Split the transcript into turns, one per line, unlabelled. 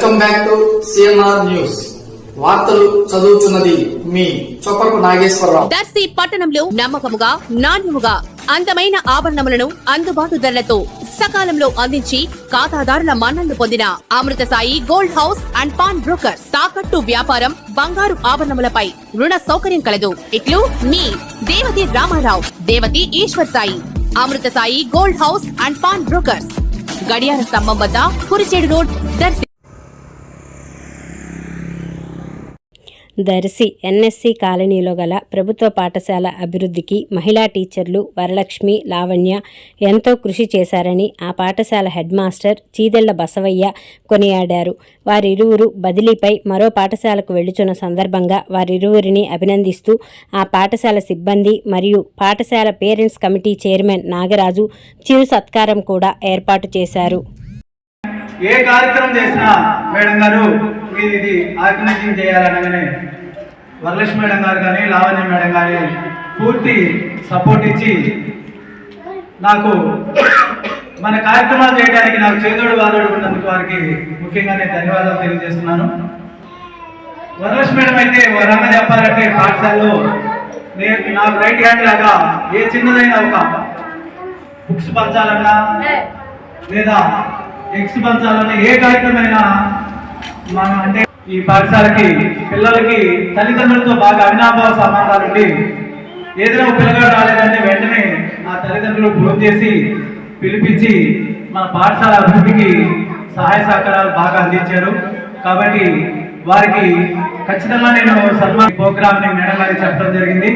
Welcome back to CMR news. వార్తలు చదువుతున్నది మీ చొప్పరపు నాగేశ్వరరావు.
దర్శి పట్టణంలో నమ్మకముగా నాణ్యముగా అందమైన ఆభరణములను అందుబాటు ధరలతో సకాలంలో అందించి ఖాతాదారుల మన్ననలు పొందిన Amrutha Sai gold house and pawn broker. తాకట్టు వ్యాపారం, బంగారు ఆభరణములపై రుణ సౌకర్యం కలదు. ఇట్లు మీ Devathi Ramarao, Devathi Eswar Sai. Amrutha Sai gold house and pawn broker, గడియార స్తంభం వద్ద కురిచేడు రోడ్, దర్శి.
దర్శి ఎన్ఎస్సి కాలనీలో గల ప్రభుత్వ పాఠశాల అభివృద్ధికి మహిళా టీచర్లు వరలక్ష్మి, లావణ్య ఎంతో కృషి చేశారని ఆ పాఠశాల హెడ్ మాస్టర్ చీదెళ్ల బసవయ్య కొనియాడారు. వారిరువురు బదిలీపై మరో పాఠశాలకు వెళ్లుచున్న సందర్భంగా వారిరువురిని అభినందిస్తూ ఆ పాఠశాల సిబ్బంది మరియు పాఠశాల పేరెంట్స్ కమిటీ చైర్మన్ నాగరాజు చిరు సత్కారం కూడా ఏర్పాటు చేశారు.
ఏ కార్యక్రమం చేసినా మేడం గారు మీరు ఇది ఆర్గనైజింగ్ చేయాలనగానే వరలక్ష్మి మేడం గారు కానీ లావణ్య మేడం కానీ పూర్తి సపోర్ట్ ఇచ్చి నాకు మన కార్యక్రమాలు చేయడానికి నాకు చేదోడు వాదోడు ఉన్నందుకు వారికి ముఖ్యంగా నేను ధన్యవాదాలు తెలియజేస్తున్నాను. వరలక్ష్మి మేడం అయితే వరంగా చెప్పాలంటే పాఠశాలలో నేను నాకు రైట్ హ్యాండ్ లాగా ఏ చిన్నదైనా ఒక బుక్స్ పంచాలన్నా లేదా ఎక్స్ పంచాలన్నా ఏ కార్యక్రమైనా మనం అంటే ఈ పాఠశాలకి పిల్లలకి తల్లిదండ్రులతో బాగా అవినాభావ సంబంధాలు ఉండి ఏదైనా పిల్లగాడు రాలేదంటే వెంటనే ఆ తల్లిదండ్రులు ఫోన్ చేసి పిలిపించి మన పాఠశాల అభివృద్ధికి సహాయ సహకారాలు బాగా అందించారు. కాబట్టి వారికి ఖచ్చితంగా నేను సన్మాన ప్రోగ్రామ్ని మేడం గారికి చెప్పడం జరిగింది.